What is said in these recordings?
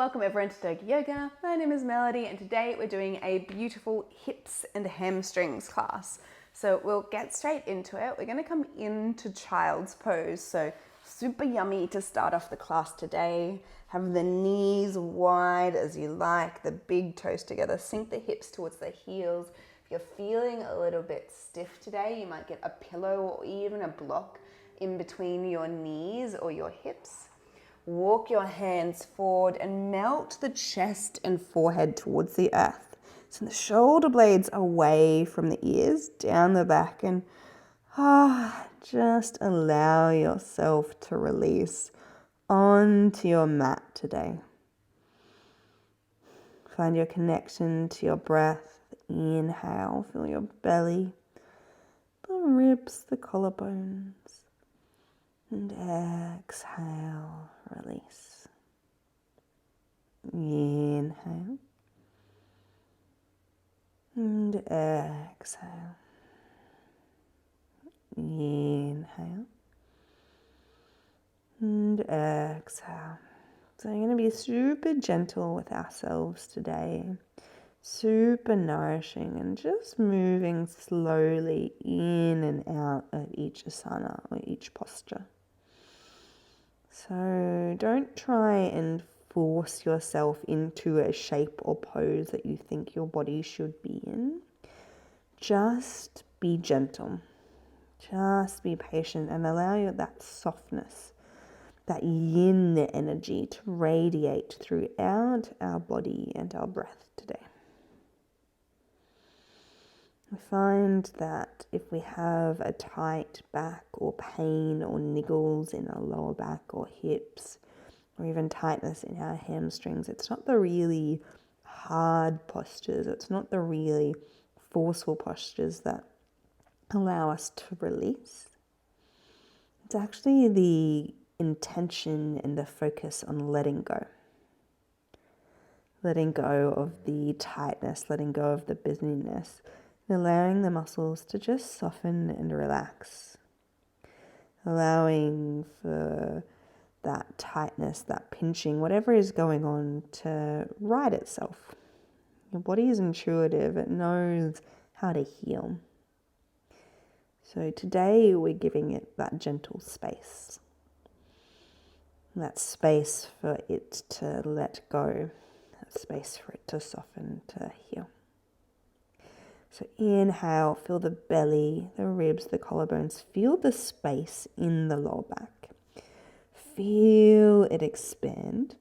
Welcome everyone to Doga Yoga. My name is Melody and today we're doing a beautiful hips and hamstrings class. So we'll get straight into it. We're going to come into child's pose. So super yummy to start off the class today. Have the knees wide as you like, the big toes together. Sink the hips towards the heels. If you're feeling a little bit stiff today, you might get a pillow or even a block in between your knees or your hips. Walk your hands forward and melt the chest and forehead towards the earth. So the shoulder blades away from the ears, down the back, and just allow yourself to release onto your mat today. Find your connection to your breath. Inhale, feel your belly, the ribs, the collarbones. And exhale, release. Inhale. And exhale. Inhale. And exhale. So we're going to be super gentle with ourselves today. Super nourishing and just moving slowly in and out of each asana or each posture. So don't try and force yourself into a shape or pose that you think your body should be in. Just be gentle. Just be patient and allow that softness, that yin energy to radiate throughout our body and our breath today. We find that if we have a tight back or pain or niggles in our lower back or hips, or even tightness in our hamstrings, it's not the really hard postures, it's not the really forceful postures that allow us to release. It's actually the intention and the focus on letting go. Letting go of the tightness, letting go of the busyness, allowing the muscles to just soften and relax. Allowing for that tightness, that pinching, whatever is going on to right itself. Your body is intuitive, it knows how to heal. So today we're giving it that gentle space. That space for it to let go, that space for it to soften, to heal. So inhale, feel the belly, the ribs, the collarbones. Feel the space in the lower back. Feel it expand.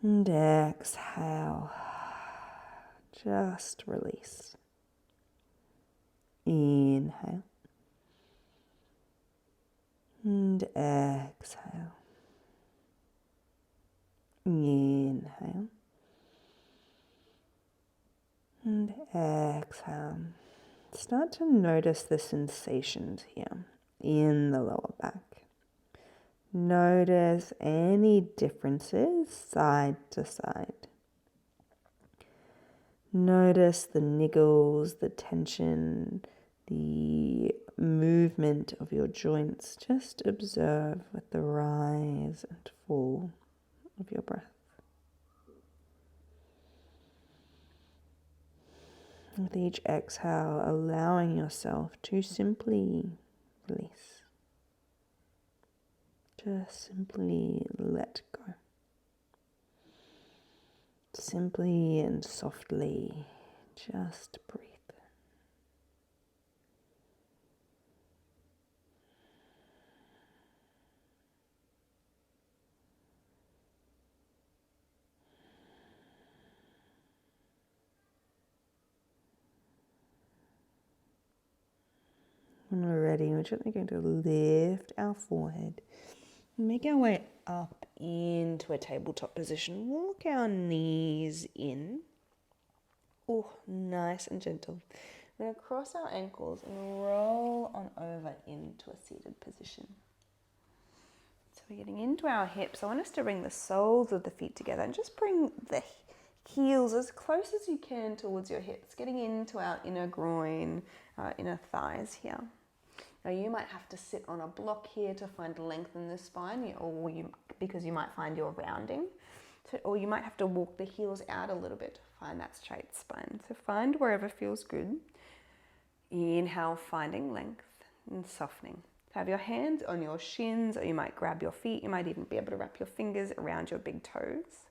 And exhale. Just release. Inhale. And exhale. Inhale. And exhale. Start to notice the sensations here in the lower back. Notice any differences side to side. Notice the niggles, the tension, the movement of your joints. Just observe with the rise and fall of your breath. With each exhale, allowing yourself to simply release. Just simply let go. Simply and softly, just breathe. When we're ready, we're gently going to lift our forehead, make our way up into a tabletop position. Walk our knees in. Oh, nice and gentle. We're going to cross our ankles and roll on over into a seated position. So we're getting into our hips. I want us to bring the soles of the feet together and just bring the heels as close as you can towards your hips, getting into our inner groin, our inner thighs here. Now you might have to sit on a block here to find length in the spine, because you might find you're rounding. Or you might have to walk the heels out a little bit to find that straight spine. So find wherever feels good. Inhale, finding length and softening. Have your hands on your shins, or you might grab your feet. You might even be able to wrap your fingers around your big toes.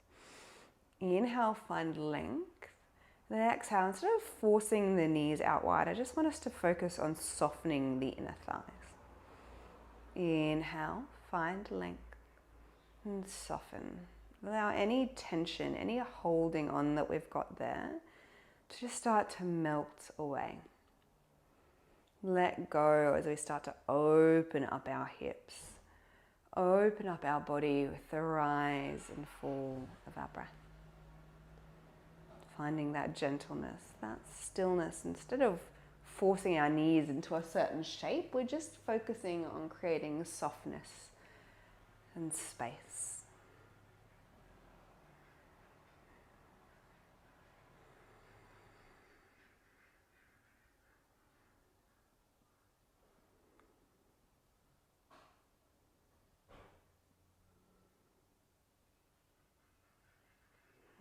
Inhale, find length. Then exhale, instead of forcing the knees out wide, I just want us to focus on softening the inner thighs. Inhale, find length and soften. Allow any tension, any holding on that we've got there to just start to melt away. Let go as we start to open up our hips. Open up our body with the rise and fall of our breath. Finding that gentleness, that stillness. Instead of forcing our knees into a certain shape, we're just focusing on creating softness and space.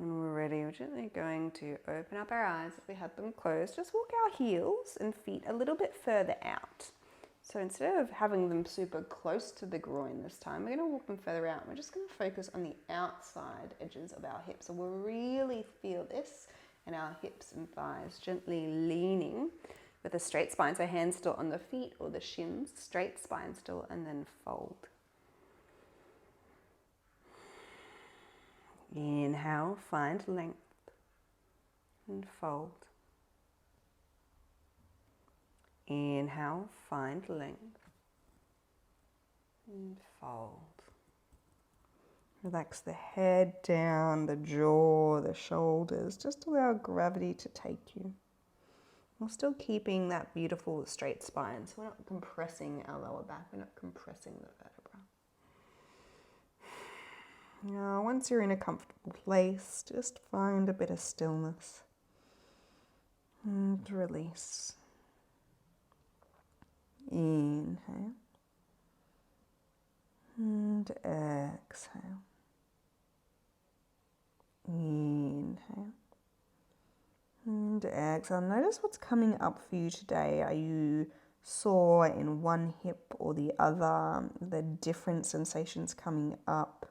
When we're ready, we're gently going to open up our eyes if we had them closed. Just walk our heels and feet a little bit further out. So instead of having them super close to the groin this time, we're going to walk them further out. We're just going to focus on the outside edges of our hips. So we'll really feel this in our hips and thighs, gently leaning with a straight spine. So hands still on the feet or the shins, straight spine still, and then fold. Inhale, find length and fold. Inhale, find length and fold. Relax the head down, the jaw, the shoulders. Just allow gravity to take you. We're still keeping that beautiful straight spine, so we're not compressing our lower back, we're not compressing the vertebra. Now, once you're in a comfortable place, just find a bit of stillness and release. Inhale and exhale. Inhale and exhale. Notice what's coming up for you today. Are you sore in one hip or the other? The different sensations coming up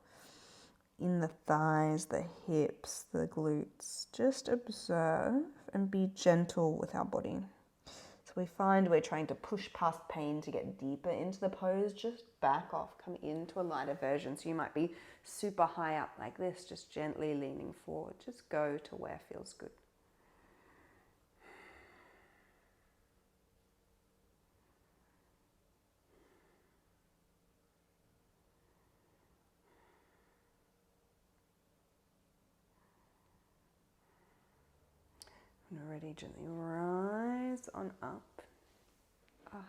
in the thighs, the hips, the glutes. Just observe and be gentle with our body. So we find we're trying to push past pain to get deeper into the pose. Just back off, come into a lighter version. So you might be super high up like this, just gently leaning forward. Just go to where feels good. And already gently rise on up. Ah,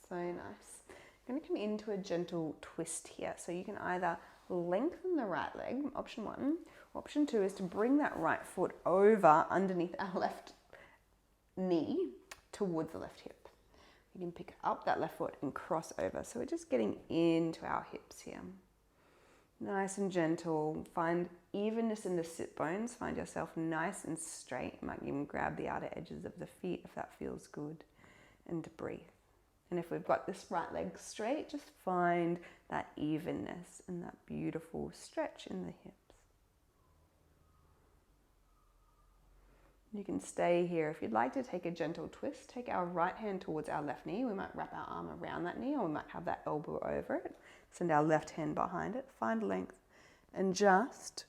so nice. I'm going to come into a gentle twist here. So you can either lengthen the right leg, option one. Option two is to bring that right foot over underneath our left knee towards the left hip. You can pick up that left foot and cross over. So we're just getting into our hips here. Nice and gentle. Find evenness in the sit bones. Find yourself nice and straight. You might even grab the outer edges of the feet if that feels good. And breathe. And if we've got this right leg straight, just find that evenness and that beautiful stretch in the hips. You can stay here. If you'd like to take a gentle twist, take our right hand towards our left knee. We might wrap our arm around that knee, or we might have that elbow over it. Send our left hand behind it. Find length and just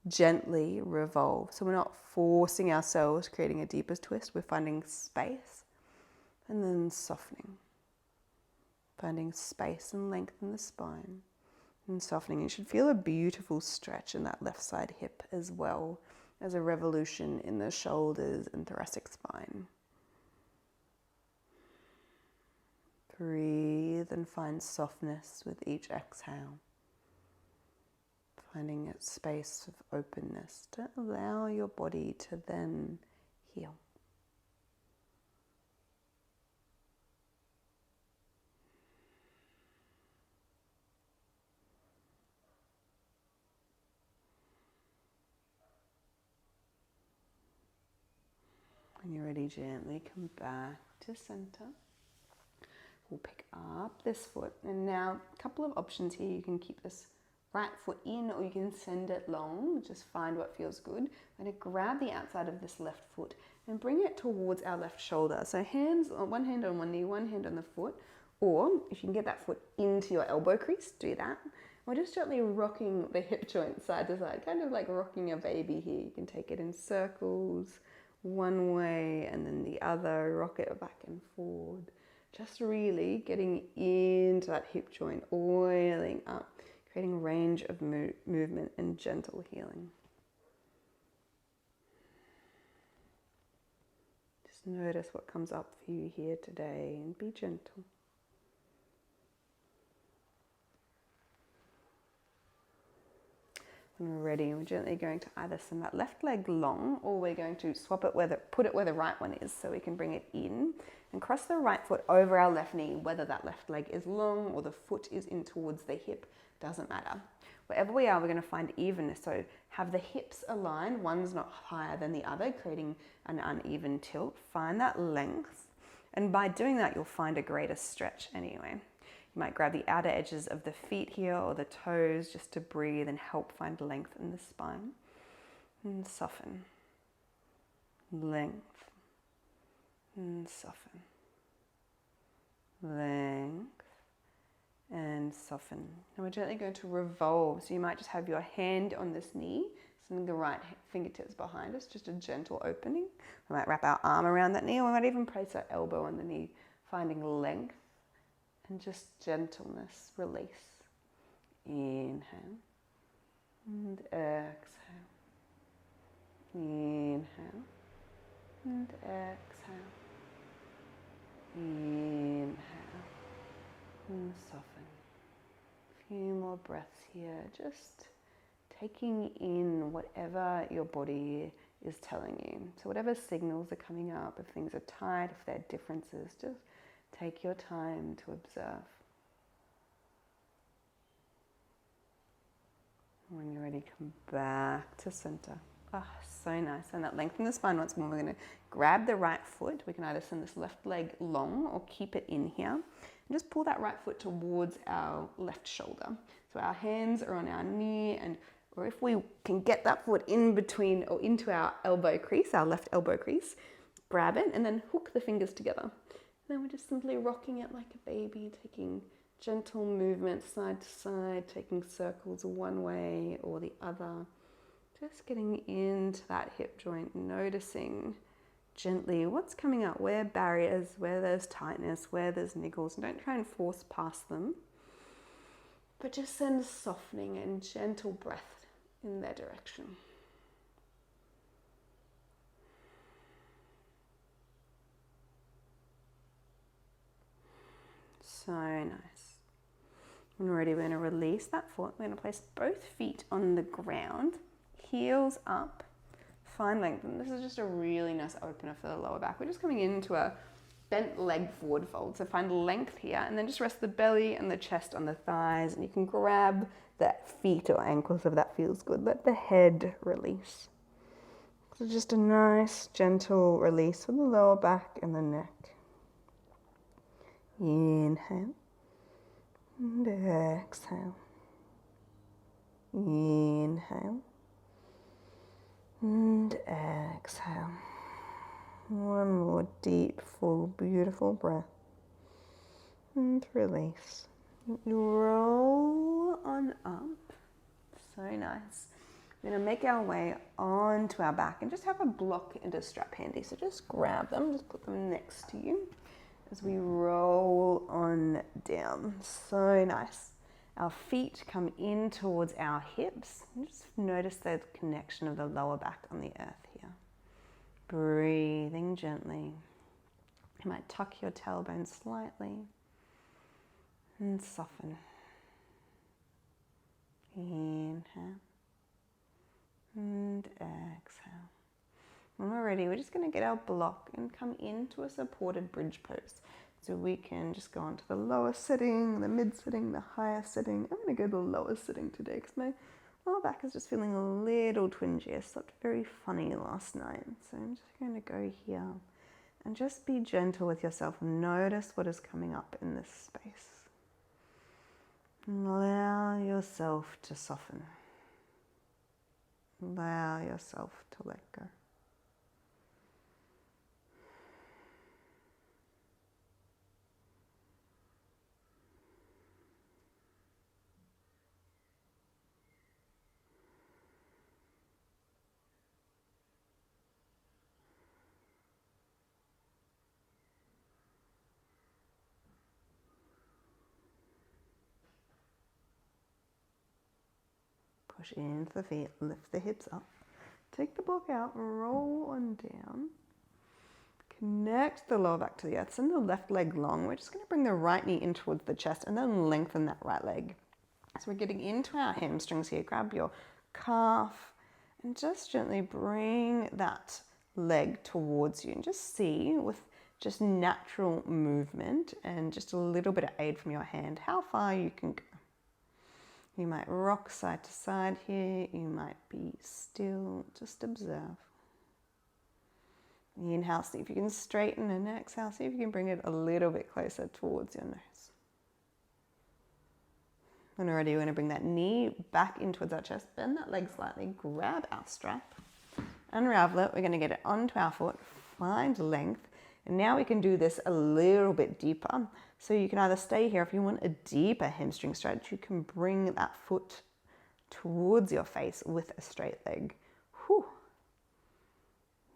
gently revolve. So we're not forcing ourselves, creating a deeper twist. We're finding space and then softening. Finding space and length in the spine and softening. You should feel a beautiful stretch in that left side hip as well as a revolution in the shoulders and thoracic spine. Breathe and find softness with each exhale. Finding a space of openness to allow your body to then heal. When you're ready, gently come back to center. We'll pick up this foot. And now a couple of options here. You can keep this right foot in or you can send it long. Just find what feels good. I'm going to grab the outside of this left foot and bring it towards our left shoulder. So hands, one hand on one knee, one hand on the foot. Or if you can get that foot into your elbow crease, do that. We're just gently rocking the hip joint side to side, kind of like rocking a baby here. You can take it in circles, one way and then the other, rock it back and forward. Just really getting into that hip joint, oiling up, creating range of movement and gentle healing. Just notice what comes up for you here today and be gentle. When we're ready, we're gently going to either send that left leg long or we're going to swap it, put it where the right one is so we can bring it in and cross the right foot over our left knee, whether that left leg is long or the foot is in towards the hip, doesn't matter. Wherever we are, we're going to find evenness. So have the hips aligned, one's not higher than the other, creating an uneven tilt. Find that length. And by doing that, you'll find a greater stretch anyway. You might grab the outer edges of the feet here or the toes just to breathe and help find length in the spine. And soften. Length. And soften. Length. And soften. And we're gently going to revolve. So you might just have your hand on this knee, sending the right fingertips behind us, just a gentle opening. We might wrap our arm around that knee, or we might even place our elbow on the knee, finding length and just gentleness, release. Inhale and exhale. Inhale and exhale. Inhale and soften. A few more breaths here, just taking in whatever your body is telling you. So whatever signals are coming up, if things are tight, if there are differences, just take your time to observe. When you're ready, come back to center. Ah, so nice. And that lengthen the spine once more. We're going to grab the right foot. We can either send this left leg long or keep it in here. And just pull that right foot towards our left shoulder. So our hands are on our knee, or if we can get that foot in between or into our elbow crease, our left elbow crease, grab it and then hook the fingers together. Then we're just simply rocking it like a baby, taking gentle movements side to side, taking circles one way or the other. Just getting into that hip joint, noticing gently what's coming up, where barriers, where there's tightness, where there's niggles. Don't try and force past them, but just send softening and gentle breath in their direction. So nice. When we're ready, we're going to release that foot. We're going to place both feet on the ground, heels up, find length. And this is just a really nice opener for the lower back. We're just coming into a bent leg forward fold. So find length here and then just rest the belly and the chest on the thighs. And you can grab the feet or ankles if that feels good. Let the head release. So just a nice, gentle release for the lower back and the neck. Inhale and exhale. Inhale and exhale. One more deep, full, beautiful breath. And release. Roll on up. So nice. We're going to make our way onto our back and just have a block and a strap handy. So just grab them, just put them next to you as we roll on down. So nice. Our feet come in towards our hips. And just notice the connection of the lower back on the earth here. Breathing gently. You might tuck your tailbone slightly and soften. Inhale and exhale. When we're ready, we're just going to get our block and come into a supported bridge pose. So we can just go onto the lower sitting, the mid sitting, the higher sitting. I'm going to go to the lower sitting today because my Lower back is just feeling a little twingy. I slept very funny last night. So I'm just going to go here and just be gentle with yourself. Notice what is coming up in this space. Allow yourself to soften. Allow yourself to let go. Push into the feet, lift the hips up. Take the block out, roll on down. Connect the lower back to the earth. Send the left leg long. We're just going to bring the right knee in towards the chest and then lengthen that right leg. So we're getting into our hamstrings here. Grab your calf and just gently bring that leg towards you. And just see with just natural movement and just a little bit of aid from your hand how far you can go. You might rock side to side here. You might be still. Just observe. Inhale, see if you can straighten, and exhale, see if you can bring it a little bit closer towards your nose. When we're ready, we're going to bring that knee back in towards our chest. Bend that leg slightly. Grab our strap. Unravel it. We're going to get it onto our foot. Find length. And now we can do this a little bit deeper. So you can either stay here. If you want a deeper hamstring stretch, you can bring that foot towards your face with a straight leg. Whew.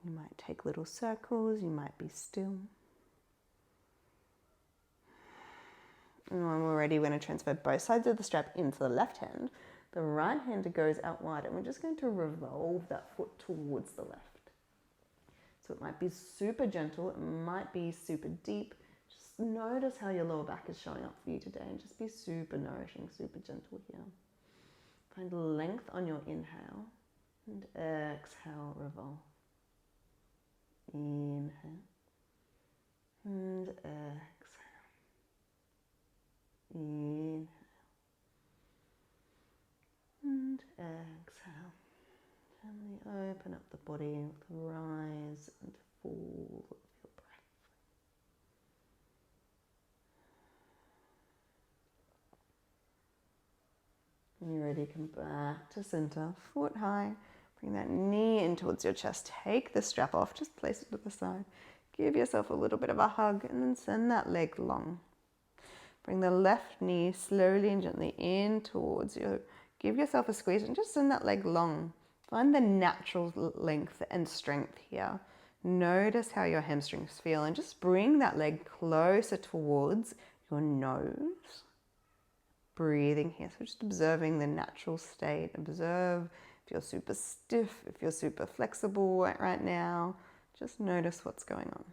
You might take little circles. You might be still. And when we're ready, we're going to transfer both sides of the strap into the left hand. The right hand goes out wide, and we're just going to revolve that foot towards the left. So it might be super gentle, it might be super deep. Just notice how your lower back is showing up for you today and just be super nourishing, super gentle here. Find length on your inhale and exhale, revolve. Inhale and exhale. Inhale and exhale. Gently open up the body with rise and fall of your breath. When you're ready, come back to center, foot high. Bring that knee in towards your chest. Take the strap off, just place it to the side. Give yourself a little bit of a hug and then send that leg long. Bring the left knee slowly and gently in towards you. Give yourself a squeeze and just send that leg long. Find the natural length and strength here. Notice how your hamstrings feel and just bring that leg closer towards your nose. Breathing here, so just observing the natural state. Observe if you're super stiff, if you're super flexible right now. Just notice what's going on.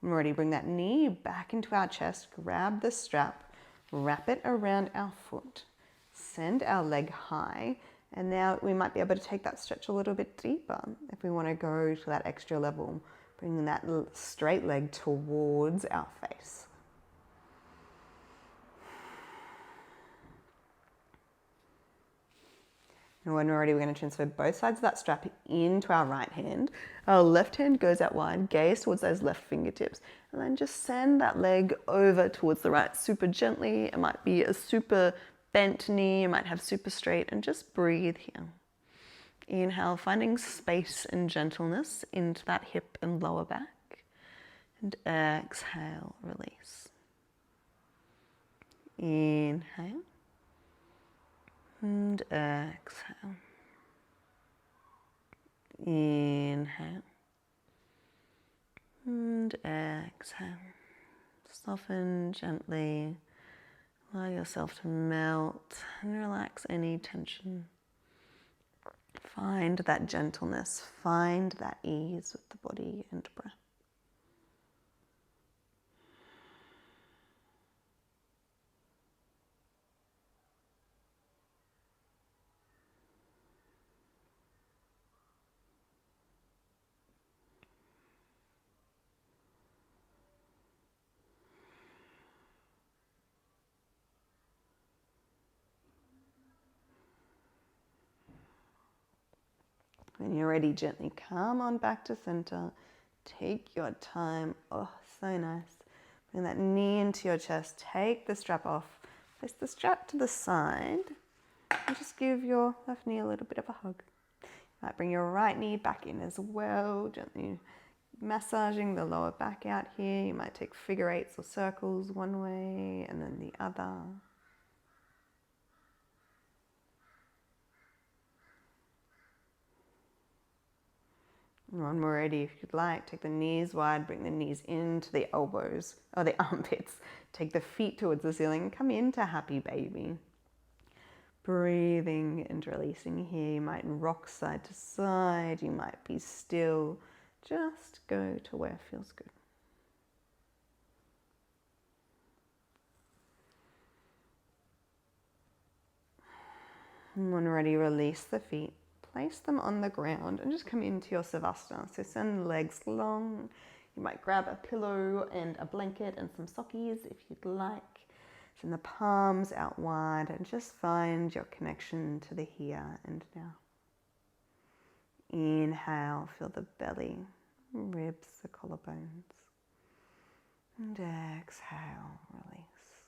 When we're ready, bring that knee back into our chest. Grab the strap, wrap it around our foot. Send our leg high. And now we might be able to take that stretch a little bit deeper if we want to go to that extra level. Bringing that straight leg towards our face. And when we're ready, we're going to transfer both sides of that strap into our right hand. Our left hand goes out wide, gaze towards those left fingertips. And then just send that leg over towards the right super gently. It might be a super bent knee, you might have super straight, and just breathe here. Inhale, finding space and gentleness into that hip and lower back. And exhale, release. Inhale. And exhale. Inhale. And exhale. Soften gently. Allow yourself to melt and relax any tension. Find that gentleness, find that ease with the body and breath. When you're ready, gently come on back to center. Take your time. Oh, so nice. Bring that knee into your chest. Take the strap off. Place the strap to the side. And just give your left knee a little bit of a hug. You might bring your right knee back in as well. Gently massaging the lower back out here. You might take figure eights or circles one way and then the other. And when we're ready, if you'd like, take the knees wide, bring the knees into the elbows or the armpits. Take the feet towards the ceiling. Come into happy baby. Breathing and releasing here. You might rock side to side. You might be still. Just go to where feels good. And when ready, release the feet. Place them on the ground and just come into your Savasana. So send the legs long. You might grab a pillow and a blanket and some sockies if you'd like. Send the palms out wide and just find your connection to the here and now. Inhale, feel the belly, ribs, the collarbones. And exhale, release.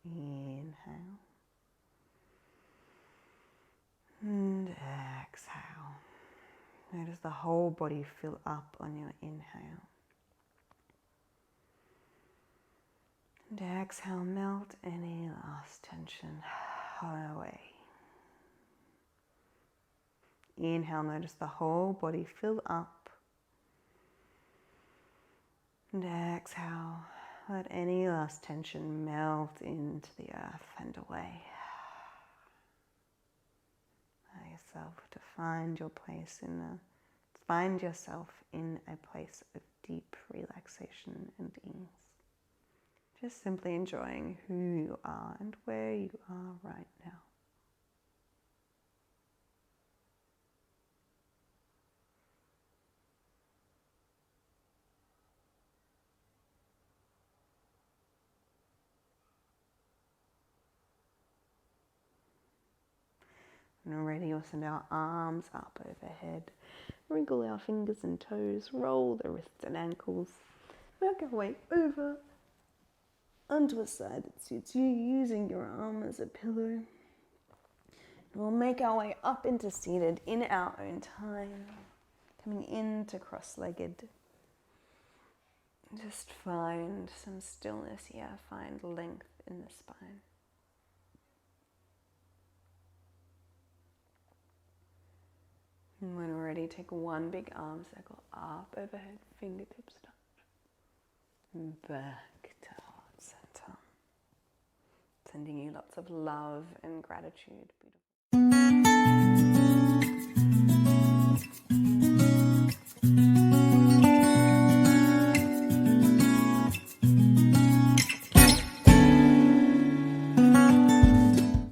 Inhale. And exhale. Notice the whole body fill up on your inhale. And exhale, melt any last tension away. Inhale, notice the whole body fill up. And exhale, let any last tension melt into the earth and away. Allow yourself to find your place find yourself in a place of deep relaxation and ease. Just simply enjoying who you are and where you are right now. When we're ready, we'll send our arms up overhead. Wrinkle our fingers and toes. Roll the wrists and ankles. Work our way over onto a side that suits you, using your arm as a pillow. We'll make our way up into seated in our own time. Coming into cross-legged. Just find some stillness here. Find length in the spine. And when we're ready, take one big arm circle up overhead, fingertips touch. Back to heart center. Sending you lots of love and gratitude. Beautiful.